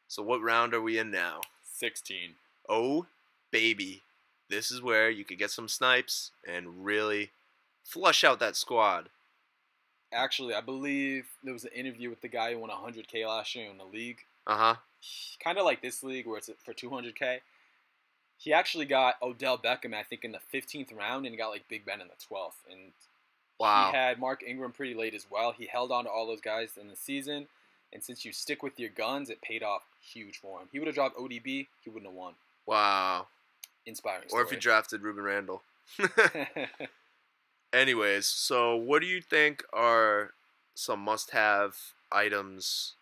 So what round are we in now? 16. Oh, baby. This is where you could get some snipes and really flush out that squad. Actually, I believe there was an interview with the guy who won 100K last year in the league. Uh-huh. Kind of like this league where it's for 200K. He actually got Odell Beckham, I think, in the 15th round, and he got like Big Ben in the 12th. And Wow. he had Mark Ingram pretty late as well. He held on to all those guys in the season. And since you stick with your guns, it paid off huge for him. He would have dropped ODB, he wouldn't have won. Wow. Inspiring story. Or if he drafted Ruben Randall. Anyways, so what do you think are some must-have items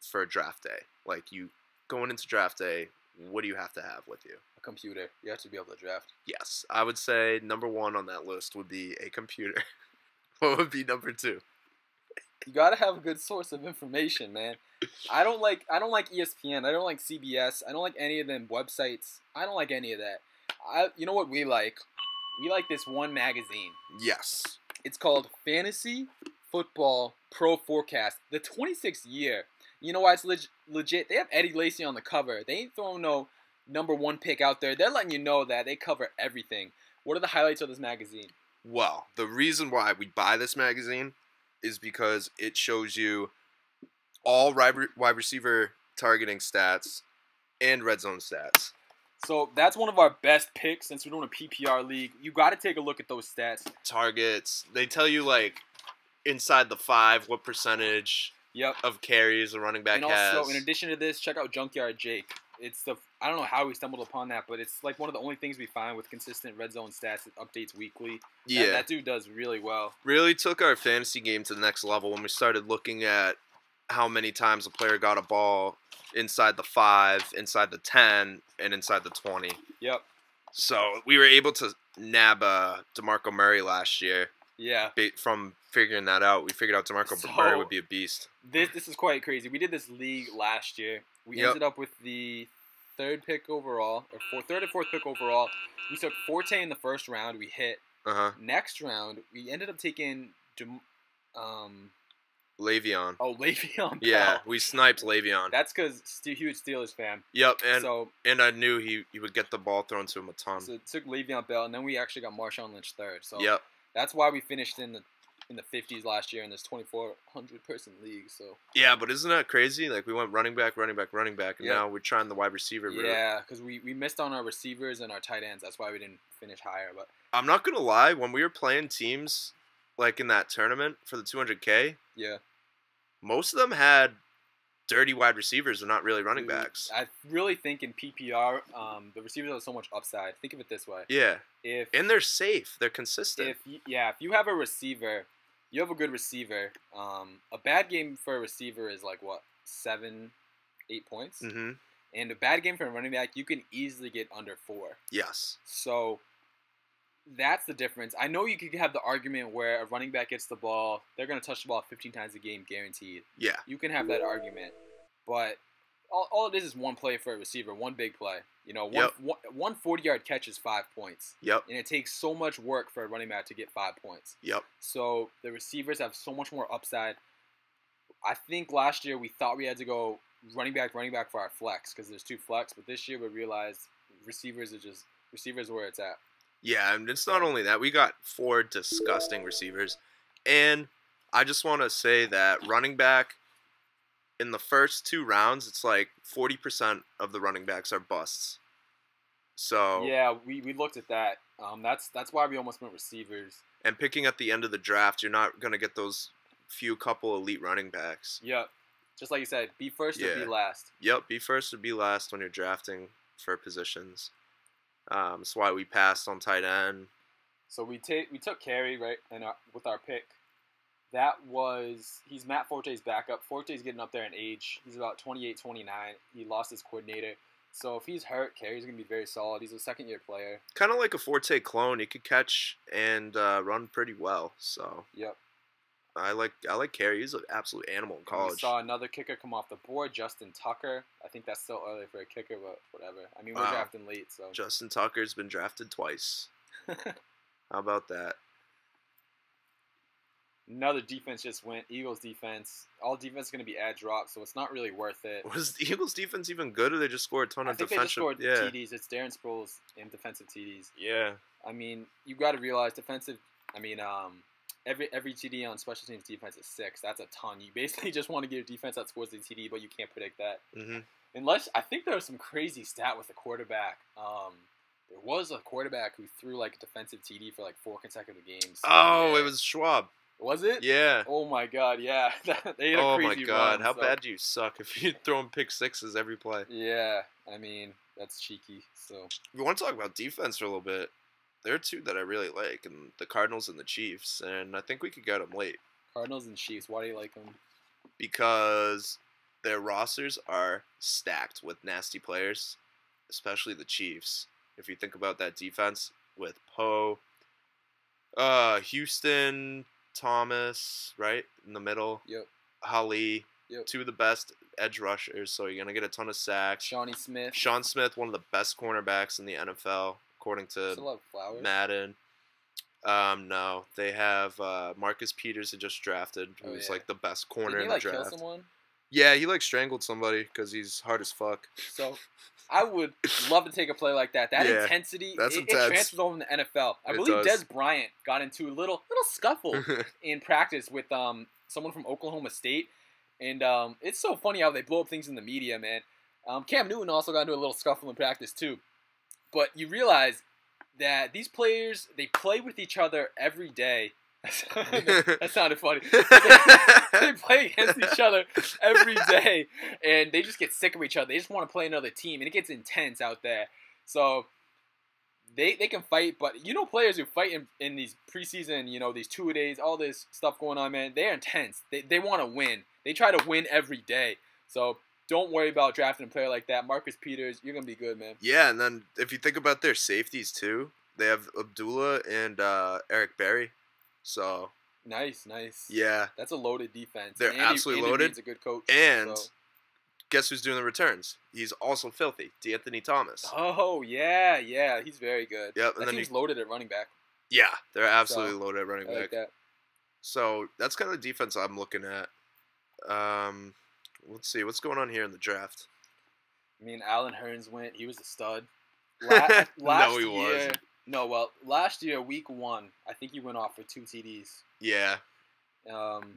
for draft day? Like, you going into draft day, what do you have to have with you? A computer. You have to be able to draft. Yes, I would say number one on that list would be a computer. What would be number two? You gotta have a good source of information, man. I don't like ESPN. I don't like CBS. I don't like any of them websites. I don't like any of that. You know what we like? We like this one magazine. Yes. It's called Fantasy Football Pro Forecast. The 26th year. You know why it's legit? They have Eddie Lacy on the cover. They ain't throwing no number one pick out there. They're letting you know that they cover everything. What are the highlights of this magazine? Well, the reason why we buy this magazine is because it shows you all wide receiver targeting stats and red zone stats. So that's one of our best picks since we're doing a PPR league. You got to take a look at those stats. Targets. They tell you, like, inside the 5, what percentage of carries a running back has. And also, in addition to this, check out Junkyard Jake. I don't know how we stumbled upon that, but it's like one of the only things we find with consistent red zone stats. It updates weekly. Yeah. That dude does really well. Really took our fantasy game to the next level when we started looking at how many times a player got a ball inside the 5, inside the 10, and inside the 20. Yep. So we were able to nab DeMarco Murray last year. Yeah. From figuring that out, we figured out DeMarco Murray would be a beast. This is quite crazy. We did this league last year. We ended up with the third pick overall, or third or fourth pick overall. We took Forte in the first round. We hit. Next round, we ended up taking Le'Veon. Oh, Le'Veon. Yeah, we sniped Le'Veon. That's because huge Steelers fan. Yep, and I knew he would get the ball thrown to him a ton. So it took Le'Veon Bell, and then we actually got Marshawn Lynch third. So yep. That's why we finished in the 50s last year in this 2,400 person league. So yeah, but isn't that crazy? Like, we went running back, and now we're trying the wide receiver route. Yeah, because we missed on our receivers and our tight ends. That's why we didn't finish higher. But I'm not gonna lie, when we were playing teams like in that tournament for the 200K, yeah, most of them had dirty wide receivers and not really running backs. I really think in PPR, the receivers have so much upside. Think of it this way. Yeah. And they're safe. They're consistent. If you have a receiver, you have a good receiver. A bad game for a receiver is like, what, 7, 8 points? Mm-hmm. And a bad game for a running back, you can easily get under 4. Yes. So that's the difference. I know you could have the argument where a running back gets the ball, they're going to touch the ball 15 times a game, guaranteed. Yeah. You can have that argument. But all it is one play for a receiver, one big play. You know, one 40-yard catch is 5 points. Yep. And it takes so much work for a running back to get 5 points. Yep. So the receivers have so much more upside. I think last year we thought we had to go running back for our flex because there's 2 flex. But this year we realized receivers are where it's at. Yeah, and it's not only that. We got 4 disgusting receivers. And I just want to say that running back, in the first 2 rounds, it's like 40% of the running backs are busts. So yeah, we looked at that. That's why we almost went receivers. And picking at the end of the draft, you're not going to get those couple elite running backs. Yep. Just like you said, be first or be last. Yep, be first or be last when you're drafting for positions. That's why we passed on tight end. So we took Carey, right, and with our pick. He's Matt Forte's backup. Forte's getting up there in age. He's about 28, 29. He lost his coordinator. So if he's hurt, Carey's going to be very solid. He's a second-year player. Kind of like a Forte clone. He could catch and run pretty well. So yep. I like Carey. He's an absolute animal in college. We saw another kicker come off the board, Justin Tucker. I think that's still early for a kicker, but whatever. I mean, we're drafting late, so. Justin Tucker's been drafted twice. How about that? Another defense just went. Eagles defense. All defense is going to be ad drop, so it's not really worth it. Was the Eagles defense even good, or they just scored a ton of defensive? I think they just scored TDs. It's Darren Sproles in defensive TDs. Yeah. I mean, you got to realize defensive. I mean, every TD on special teams defense is 6. That's a ton. You basically just want to get a defense that scores the TD, but you can't predict that. Mm-hmm. Unless I think there was some crazy stat with the quarterback. There was a quarterback who threw like a defensive TD for like 4 consecutive games. Oh, it was Schwab. Was it? Yeah. Oh my God, yeah. They had a oh crazy my God, run, how so. bad do you suck if you're throwing pick sixes every play? Yeah, I mean that's cheeky. So we want to talk about defense for a little bit. There are 2 that I really like, and the Cardinals and the Chiefs, and I think we could get them late. Cardinals and Chiefs. Why do you like them? Because their rosters are stacked with nasty players, especially the Chiefs. If you think about that defense with Poe, Houston, Thomas, right in the middle. Yep. Holly, Yep. 2 of the best edge rushers, so you're gonna get a ton of sacks. Shawnee Smith. Sean Smith, one of the best cornerbacks in the NFL, according to Still have Flowers. Madden. No, they have Marcus Peters had just drafted, who's like the best corner in the draft. Kill someone? Yeah, he like strangled somebody because he's hard as fuck. So, I would love to take a play like that. That Yeah, intensity, that's it intense. transfers over in the NFL. I It believe does. Des Bryant got into a little scuffle in practice with someone from Oklahoma State, and it's so funny how they blow up things in the media, man. Cam Newton also got into a little scuffle in practice too, but you realize that these players, they play with each other every day. That sounded funny. They play against each other every day, and they just get sick of each other. They just want to play another team, and it gets intense out there. So they can fight, but players who fight in these preseason, these 2-a-days, all this stuff going on, man, they're intense. They want to win. They try to win every day. So don't worry about drafting a player like that. Marcus Peters, you're going to be good, man. Yeah, and then if you think about their safeties too, they have Abdullah and Eric Berry. So nice. Yeah, that's a loaded defense. They're absolutely loaded. Reid's a good coach. And guess who's doing the returns? He's also filthy. D'Anthony Thomas. Oh yeah, he's very good. Yep, and then he's loaded at running back. Yeah, they're absolutely loaded at running I back. like that. So that's kind of the defense I'm looking at. Let's see what's going on here in the draft. I mean, Allen Hurns went. He was a stud. No, he wasn't. No, well, last year, week 1, I think he went off for 2 TDs. Yeah.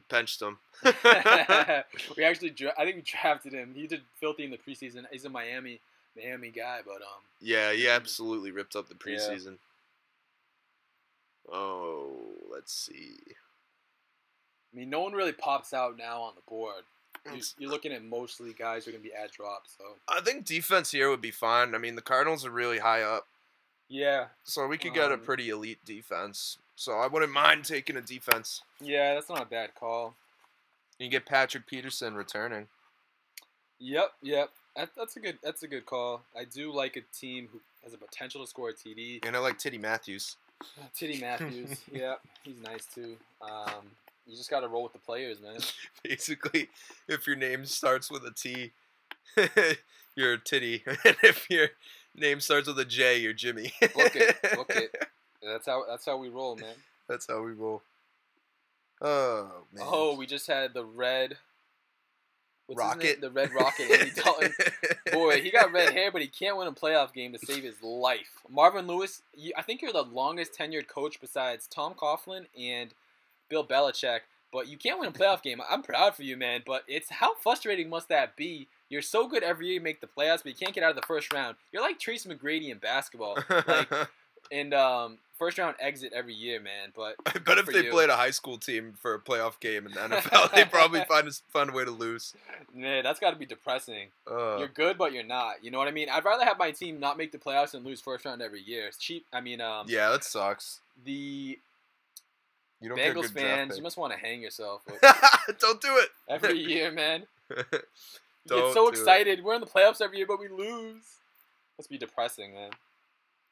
Benched him. I think we drafted him. He did filthy in the preseason. He's a Miami guy, but Yeah, he absolutely ripped up the preseason. Yeah. Oh, let's see. I mean, no one really pops out now on the board. You're looking at mostly guys who are going to be ad drops. So I think defense here would be fine. I mean, the Cardinals are really high up. Yeah. So we could get a pretty elite defense. So I wouldn't mind taking a defense. Yeah, that's not a bad call. You get Patrick Peterson returning. Yep. That's a good call. I do like a team who has a potential to score a TD. And I like Titty Matthews. Titty Matthews. Yeah, he's nice too. You just got to roll with the players, man. Basically, if your name starts with a T, you're a Titty. And if your name starts with a J, you're Jimmy. Book it. That's how we roll, man. That's how we roll. Oh man. Oh, we just had the red Rocket. The red Rocket. Andy Dalton. Boy, he got red hair, but he can't win a playoff game to save his life. Marvin Lewis, I think you're the longest tenured coach besides Tom Coughlin and Bill Belichick, but you can't win a playoff game. I'm proud for you, man, but it's how frustrating must that be? You're so good every year you make the playoffs, but you can't get out of the first round. You're like Tracy McGrady in basketball. First round exit every year, man. But I bet if they played a high school team for a playoff game in the NFL, they'd probably find a way to lose. Man, that's got to be depressing. You're good, but you're not. You know what I mean? I'd rather have my team not make the playoffs than lose first round every year. It's cheap. I mean, yeah, that sucks. You don't Bengals fans, you must want to hang yourself. Don't do it. Every year, man. You get so excited. We're in the playoffs every year, but we lose. Must be depressing, man.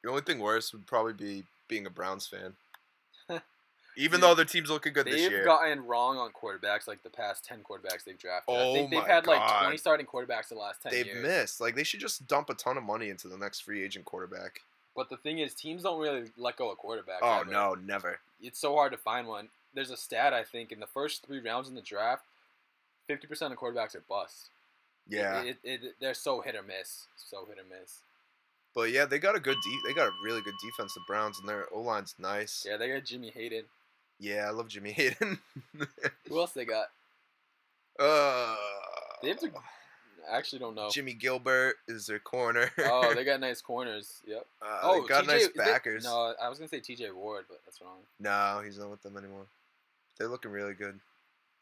The only thing worse would probably be being a Browns fan. Even though their team's looking good this year. They've gotten wrong on quarterbacks like the past 10 quarterbacks they've drafted. Oh, I think they've had like 20 starting quarterbacks the last 10 years. They've missed. Like, they should just dump a ton of money into the next free agent quarterback. But the thing is, teams don't really let go of quarterbacks. Oh, ever. No, never. It's so hard to find one. there's a stat, I think, in the first 3 rounds in the draft, 50% of quarterbacks are bust. Yeah. They're so hit or miss. So hit or miss. But yeah, they got a really good defense, the Browns, and their O-line's nice. Yeah, they got Jimmy Hayden. Yeah, I love Jimmy Hayden. Who else they got? They have to. I actually don't know. Jimmy Gilbert is their corner. Oh, they got nice corners. Yep. They got nice backers. No, I was gonna say TJ Ward, but that's wrong. No, he's not with them anymore. They're looking really good.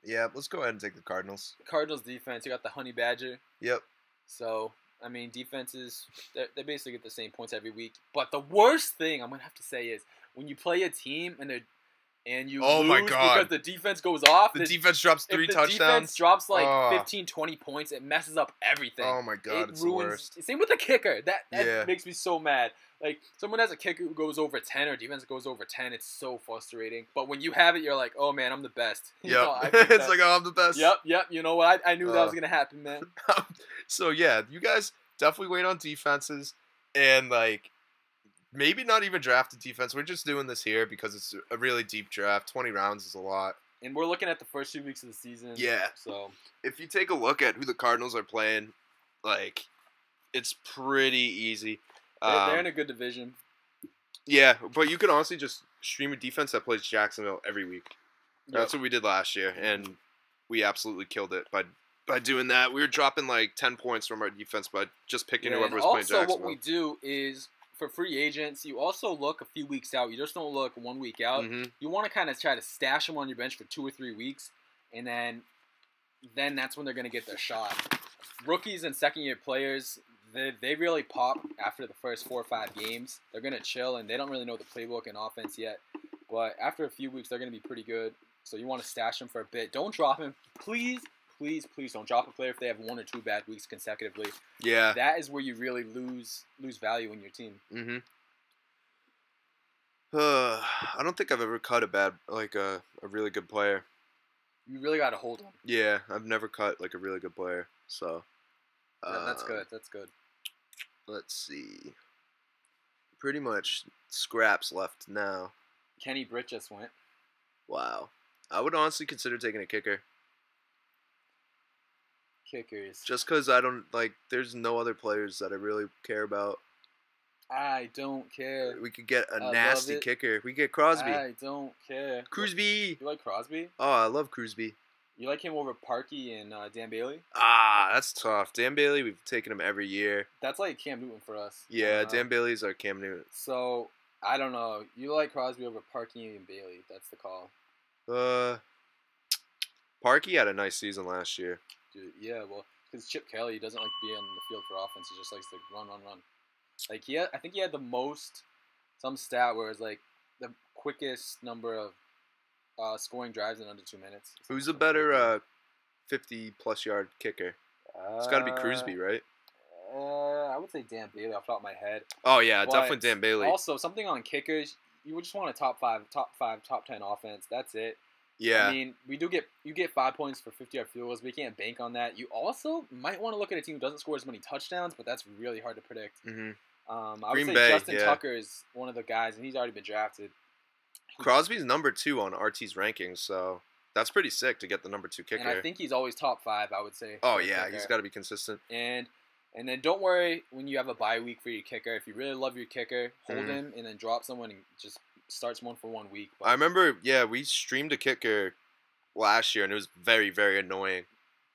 Yeah, let's go ahead and take the Cardinals. Cardinals defense. You got the Honey Badger. Yep. So I mean, defenses they basically get the same points every week. But the worst thing I'm gonna have to say is when you play a team and you lose my God. because the defense goes off. The defense drops 3 touchdowns. If the defense drops like 15, 20 points, it messes up everything. Oh my God, it's the worst. Same with the kicker. That makes me so mad. Like, someone has a kicker who goes over 10 or defense goes over 10. It's so frustrating. But when you have it, you're like, oh man, I'm the best. Yep. It's like, oh, I'm the best. Yep. You know what? I knew that was going to happen, man. So yeah, you guys definitely wait on defenses and like, maybe not even draft a defense. We're just doing this here because it's a really deep draft. 20 rounds is a lot. And we're looking at the first 2 weeks of the season. Yeah. So if you take a look at who the Cardinals are playing, like, it's pretty easy. They're in a good division. Yeah, but you could honestly just stream a defense that plays Jacksonville every week. That's what we did last year, and we absolutely killed it by doing that. We were dropping like 10 points from our defense by just picking whoever was playing Jacksonville. Also, what we do is, for free agents, you also look a few weeks out. You just don't look 1 week out. Mm-hmm. You want to kind of try to stash them on your bench for 2 or 3 weeks, and then that's when they're going to get their shot. Rookies and second-year players, they really pop after the first 4 or 5 games. They're going to chill, and they don't really know the playbook and offense yet. But after a few weeks, they're going to be pretty good. So you want to stash them for a bit. Don't drop them. Please don't drop a player if they have 1 or 2 bad weeks consecutively. Yeah. That is where you really lose value in your team. Mm-hmm. I don't think I've ever cut a really good player. You really got to hold them. Yeah, I've never cut like a really good player. So that's good. That's good. Let's see. Pretty much scraps left now. Kenny Britt just went. Wow. I would honestly consider taking a kicker. Kickers. Just because I don't, like, there's no other players that I really care about. I don't care. We could get a nasty kicker. We could get Crosby. I don't care. Crosby. You like Crosby? Oh, I love Crosby. You like him over Parkey and Dan Bailey? Ah, that's tough. Dan Bailey, we've taken him every year. That's like Cam Newton for us. Yeah, Dan Bailey's our Cam Newton. So, I don't know. You like Crosby over Parkey and Bailey. That's the call. Parkey had a nice season last year. Dude, yeah, well, because Chip Kelly doesn't like to be on the field for offense. He just likes to run. Like, I think he had the most, some stat where it's like the quickest number of scoring drives in under 2 minutes. Who's a better 50-plus yard kicker? It's got to be Crosby, right? I would say Dan Bailey off the top of my head. Oh, yeah, definitely Dan Bailey. Also, something on kickers, you would just want a top 5, top 10 offense. That's it. Yeah. I mean, you get 5 points for 50-yard field goals. We can't bank on that. You also might want to look at a team who doesn't score as many touchdowns, but that's really hard to predict. Mm-hmm. I would say Justin Tucker is one of the guys, and he's already been drafted. Crosby's number 2 on RT's rankings, so that's pretty sick to get the number 2 kicker. And I think he's always top 5, I would say. Oh, yeah, he's got to be consistent. And then don't worry when you have a bye week for your kicker. If you really love your kicker, hold him and then drop someone and just start someone for 1 week. But I remember, we streamed a kicker last year, and it was very, very annoying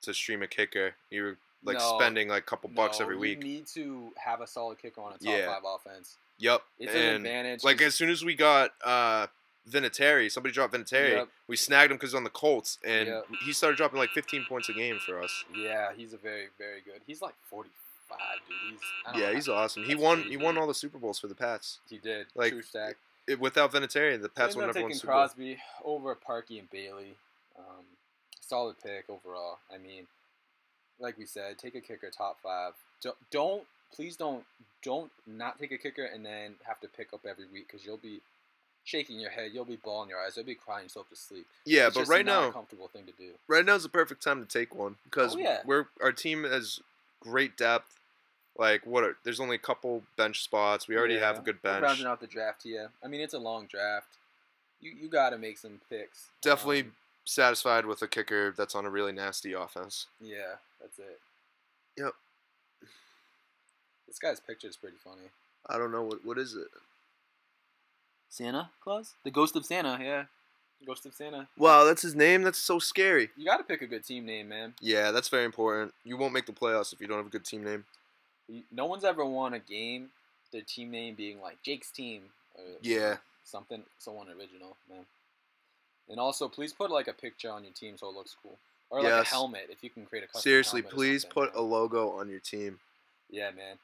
to stream a kicker. You were spending like a couple bucks every week. You need to have a solid kicker on a top 5 offense. Yep. It's an advantage. Like, as soon as we got Vinatieri, somebody dropped Vinatieri, we snagged him because he was on the Colts, and he started dropping like 15 points a game for us. Yeah, he's a very, very good. He's like 45, dude. He's awesome. He won all the Super Bowls for the Pats. He did. Like, true stack. Without Vinatieri, the Pats would never won Super Bowl. Crosby over Parkey and Bailey. Solid pick overall. I mean, like we said, take a kicker top 5. Please don't not take a kicker and then have to pick up every week because you'll be shaking your head, you'll be bawling your eyes, you'll be crying yourself to sleep. Yeah, it's but right now, not a comfortable thing to do. Right now is the perfect time to take one because our team has great depth. Like there's only a couple bench spots. We already have a good bench. We're rounding out the draft, yeah. I mean, it's a long draft. You got to make some picks. Definitely satisfied with a kicker that's on a really nasty offense. Yeah, that's it. Yep. This guy's picture is pretty funny. I don't know what is it. Santa Claus? The Ghost of Santa, yeah. Ghost of Santa. Wow, that's his name? That's so scary. You got to pick a good team name, man. Yeah, that's very important. You won't make the playoffs if you don't have a good team name. No one's ever won a game with their team name being like Jake's team. Or Yeah. Someone original, man. And also, please put like a picture on your team so it looks cool. Or like a helmet, if you can create a custom Seriously, helmet please put a logo on your team. Yeah, man.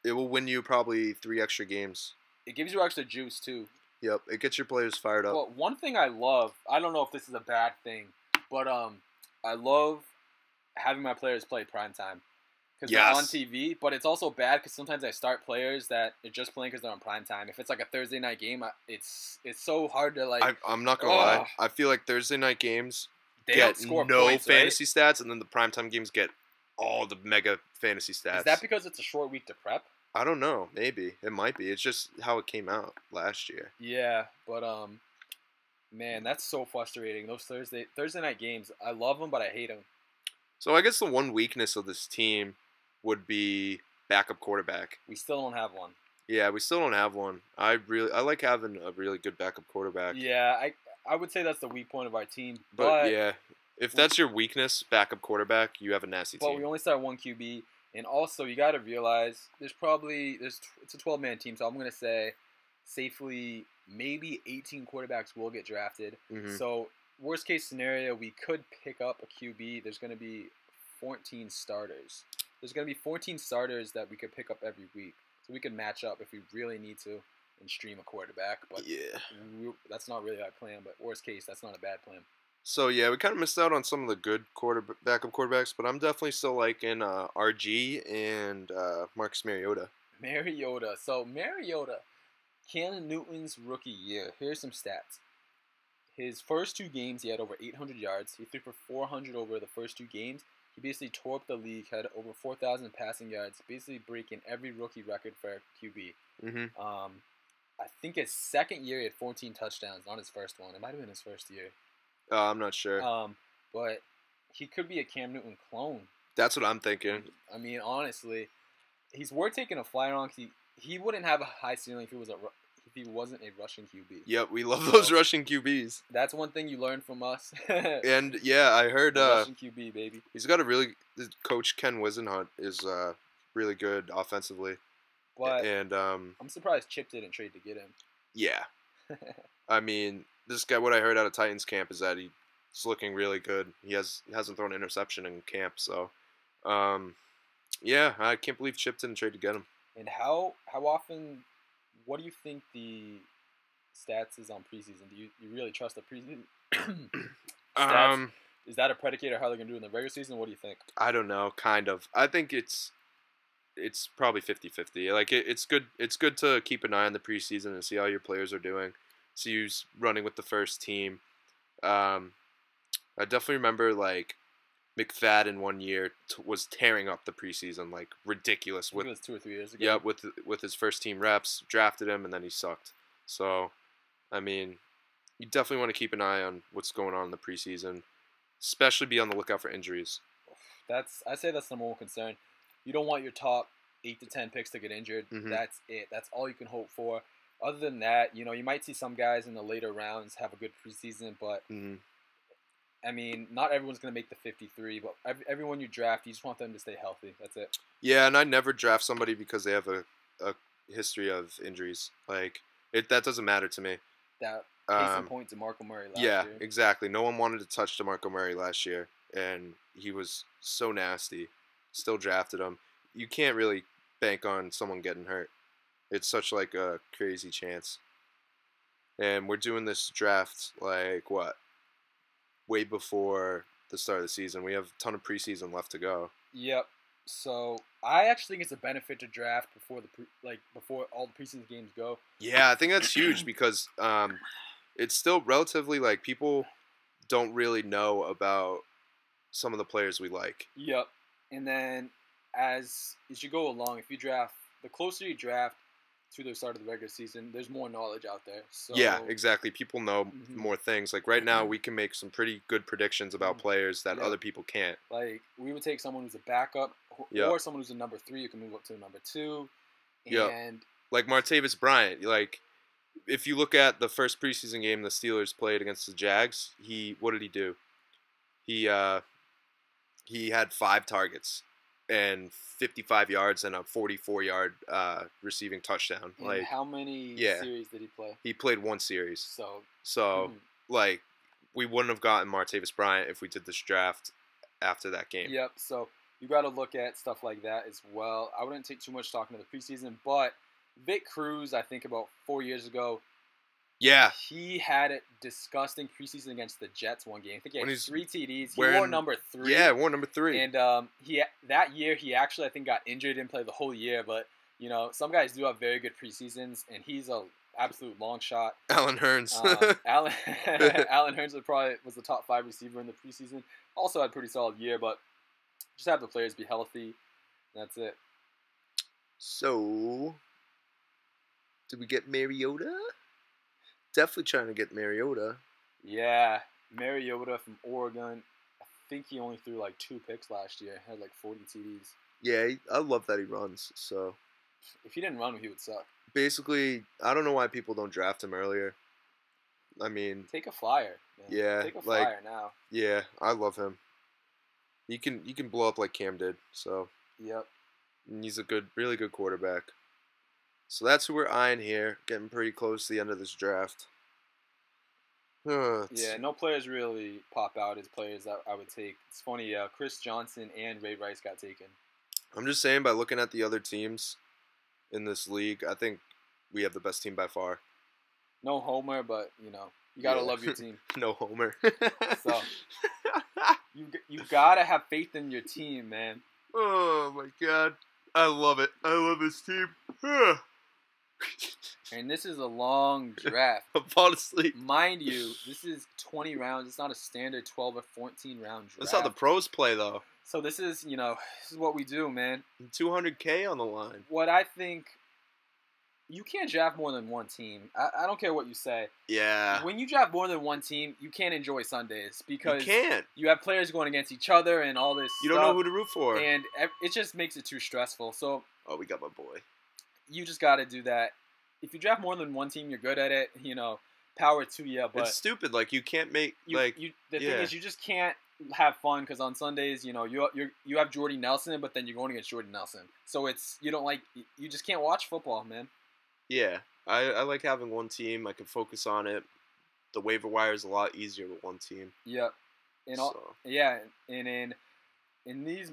It will win you probably 3 extra games. It gives you extra juice, too. Yep, it gets your players fired up. Well, one thing I love, I don't know if this is a bad thing, but I love having my players play primetime. Because they're on TV, but it's also bad because sometimes I start players that are just playing because they're on primetime. If it's like a Thursday night game, it's so hard to like... I'm not going to lie. I feel like Thursday night games they get score no points, fantasy right? stats, and then the primetime games get all the mega fantasy stats. Is that because it's a short week to prep? I don't know. Maybe. It might be. It's just how it came out last year. Yeah, but man, that's so frustrating. Those Thursday night games, I love them, but I hate them. So I guess the one weakness of this team would be backup quarterback. We still don't have one. Yeah, we still don't have one. I like having a really good backup quarterback. Yeah, I would say that's the weak point of our team. But yeah, if that's your weakness, backup quarterback, you have a nasty team. But we only start one QB. And also, you got to realize it's a 12-man team, so I'm going to say safely maybe 18 quarterbacks will get drafted. Mm-hmm. So worst case scenario, we could pick up a QB. There's going to be 14 starters. There's going to be 14 starters that we could pick up every week. So we could match up if we really need to and stream a quarterback. But yeah, that's not really our plan. But worst case, that's not a bad plan. So, yeah, we kind of missed out on some of the good backup quarterbacks, but I'm definitely still liking RG and Marcus Mariota. Mariota. So, Mariota, Cam Newton's rookie year. Here's some stats. His first 2 games, he had over 800 yards. He threw for 400 over the first 2 games. He basically tore up the league, had over 4,000 passing yards, basically breaking every rookie record for a QB. Mm-hmm. I think his second year, he had 14 touchdowns, not his first one. It might have been his first year. I'm not sure. But he could be a Cam Newton clone. That's what I'm thinking. I mean, honestly, he's worth taking a flyer on. He wouldn't have a high ceiling if he wasn't a rushing QB. Yep, we love those rushing QBs. That's one thing you learned from us. And yeah, I heard rushing QB, baby. He's got Coach Ken Wisenhunt is really good offensively. But and I'm surprised Chip didn't trade to get him. Yeah. I mean, this guy, what I heard out of Titans camp is that he's looking really good. He hasn't thrown an interception in camp, so yeah, I can't believe Chip didn't trade to get him. And how often? What do you think the stats is on preseason? Do you really trust the preseason stats? Is that a predicator how they're gonna do in the regular season? What do you think? I don't know. Kind of. I think it's probably 50-50. Like it's good. It's good to keep an eye on the preseason and see how your players are doing. See who's running with the first team. I definitely remember like McFadden one year was tearing up the preseason like ridiculous. It was 2 or 3 years ago. Yeah, with his first team reps, drafted him, and then he sucked. So, I mean, you definitely want to keep an eye on what's going on in the preseason, especially be on the lookout for injuries. I say that's the number one concern. You don't want your top 8 to 10 picks to get injured. Mm-hmm. That's it. That's all you can hope for. Other than that, you might see some guys in the later rounds have a good preseason, but I mean, not everyone's going to make the 53, but everyone you draft, you just want them to stay healthy. That's it. Yeah, and I never draft somebody because they have a history of injuries. Like, that doesn't matter to me. That case in point to DeMarco Murray last year. Yeah, exactly. No one wanted to touch DeMarco Murray last year, and he was so nasty. Still drafted him. You can't really bank on someone getting hurt. It's such like a crazy chance. And we're doing this draft like what? Way before the start of the season. We have a ton of preseason left to go. Yep. So I actually think it's a benefit to draft before before all the preseason games go. Yeah, I think that's huge because it's still relatively like people don't really know about some of the players we like. Yep. And then as you go along, if you draft, the closer you draft, to the start of the regular season, there's more knowledge out there. So Yeah, exactly. People know more things. Like right now, Mhm. we can make some pretty good predictions about players that Yeah. other people can't. Like, we would take someone who's a backup Yeah. or someone who's a number 3 who can move up to a number 2. Yeah. And Like Martavis Bryant. Like, if you look at the first preseason game the Steelers played against the Jags, what did he do? He had 5 targets and 55 yards and a 44-yard receiving touchdown. and Like, how many yeah. series did he play? He played 1 series. So Like, we wouldn't have gotten Martavis Bryant if we did this draft after that game. Yep. So you got to look at stuff like that as well. I wouldn't take too much talking to the preseason, but Vic Cruz, I think about 4 years ago, Yeah. he had a disgusting preseason against the Jets one game. I think he had 3 TDs. He wore number 3. Yeah, wore number 3. And that year he actually, I think, got injured, didn't play the whole year. But some guys do have very good preseasons, and he's a absolute long shot. Allen Hurns. Allen Hurns was the top 5 receiver in the preseason. Also had a pretty solid year, but just have the players be healthy. That's it. So, did we get Mariota? Definitely trying to get Mariota. Yeah, Mariota from Oregon. I think he only threw like 2 picks last year. Had like 40 TDs. Yeah, I love that he runs. So, if he didn't run, he would suck. Basically, I don't know why people don't draft him earlier. I mean, take a flyer. Man. Yeah, take a flyer now. Yeah, I love him. You can blow up like Cam did. So, yep. And he's a really good quarterback. So that's who we're eyeing here. Getting pretty close to the end of this draft. Yeah, no players really pop out as players that I would take. It's funny, Chris Johnson and Ray Rice got taken. I'm just saying, by looking at the other teams in this league, I think we have the best team by far. No homer, but you gotta love your team. No homer. So you gotta have faith in your team, man. Oh my god, I love it. I love this team. And this is a long draft. I'm falling asleep. Mind you, this is 20 rounds. It's not a standard 12 or 14 round draft. That's how the pros play, though. So this is what we do, man. $200K on the line. What I think, you can't draft more than one team. I don't care what you say. Yeah. When you draft more than one team, you can't enjoy Sundays because you have players going against each other and all this. You don't know who to root for, and it just makes it too stressful. So. Oh, we got my boy. You just got to do that. If you draft more than one team, you're good at it. Power to you. But it's stupid. Like, you can't make the thing is, you just can't have fun because on Sundays, you have Jordy Nelson, but then you're going against Jordy Nelson. So you just can't watch football, man. Yeah, I like having one team. I can focus on it. The waiver wire is a lot easier with one team. Yep. In these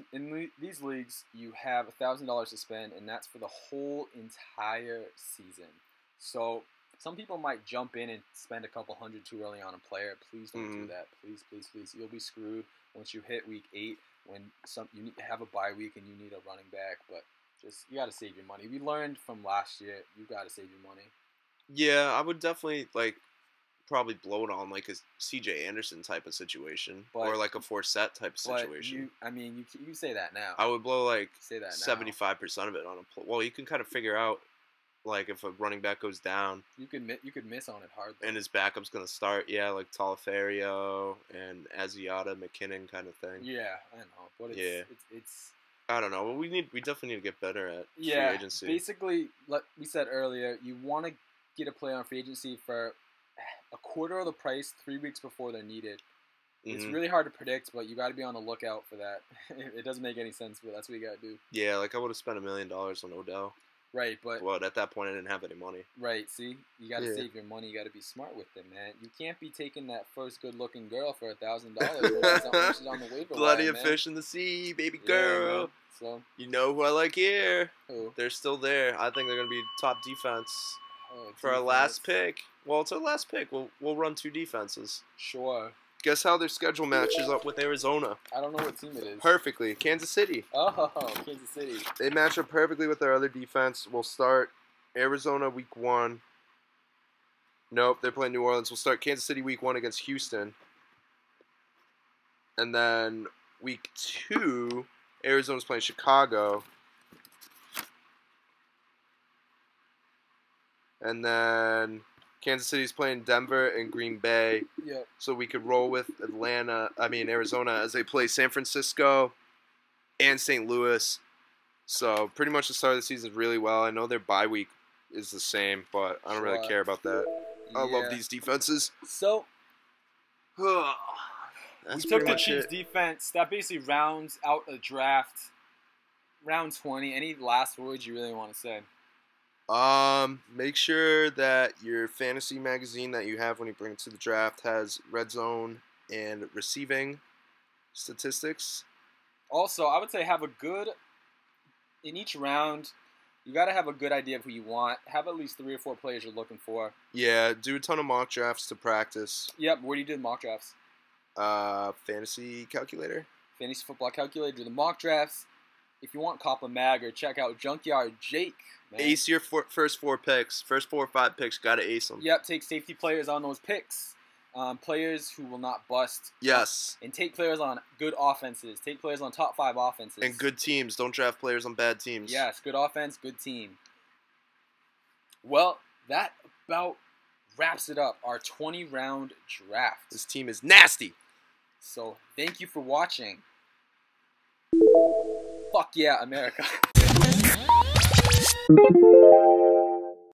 leagues, you have $1,000 to spend, and that's for the whole entire season. So some people might jump in and spend a couple hundred too early on a player. Please don't do that. Please, please, please. You'll be screwed once you hit week 8 when you need to have a bye week and you need a running back. But you got to save your money. We learned from last year. You got to save your money. Yeah, I would definitely probably blow it on like a CJ Anderson type of situation, or like a Forsett type of situation. You say that now. I would blow 75% of it on a. Well, you can kind of figure out if a running back goes down, you could miss on it hard. Though. And his backup's gonna start. Yeah, like Talaferio and Asiata McKinnon kind of thing. Yeah, I know, but it's I don't know. We definitely need to get better at free agency. Basically, like we said earlier, you want to get a player on free agency for a quarter of the price 3 weeks before they're needed. It's really hard to predict, but you got to be on the lookout for that. It doesn't make any sense, but that's what you got to do. Yeah, I would have spent $1 million on Odell. Right, but at that point I didn't have any money. Right, see, you got to save your money. You got to be smart with it, man. You can't be taking that first good-looking girl for $1,000 when she's on the waiver wire, Plenty of fish in the sea, baby girl. Yeah, so you know who I like here? Who? They're still there. I think they're gonna be top defense for our last pick. Well, it's our last pick. We'll run 2 defenses. Sure. Guess how their schedule matches up with Arizona? I don't know what team it is. Perfectly. Kansas City. Oh, Kansas City. They match up perfectly with their other defense. We'll start Arizona week 1. Nope, they're playing New Orleans. We'll start Kansas City week 1 against Houston. And then week 2, Arizona's playing Chicago. And then Kansas City's playing Denver and Green Bay. Yep. So we could roll with Arizona as they play San Francisco and St. Louis. So pretty much the start of the season really well. I know their bye week is the same, but I don't really care about that. I love these defenses. So we took the Cheifs defense. That basically rounds out a draft. Round 20. Any last words you really want to say? Make sure that your fantasy magazine that you have when you bring it to the draft has red zone and receiving statistics. Also, I would say in each round, you got to have a good idea of who you want. Have at least 3 or 4 players you're looking for. Yeah, do a ton of mock drafts to practice. Yep, where do you do the mock drafts? Fantasy calculator. Fantasy football calculator, do the mock drafts. If you want Coppa Mag, or check out Junkyard Jake. Man. Ace your first 4 picks. First 4 or 5 picks, gotta ace them. Yep, take safety players on those picks. Players who will not bust. Yes. And take players on good offenses. Take players on top 5 offenses. And good teams. Don't draft players on bad teams. Yes, good offense, good team. Well, that about wraps it up. Our 20-round draft. This team is nasty. So, thank you for watching. Fuck yeah, America.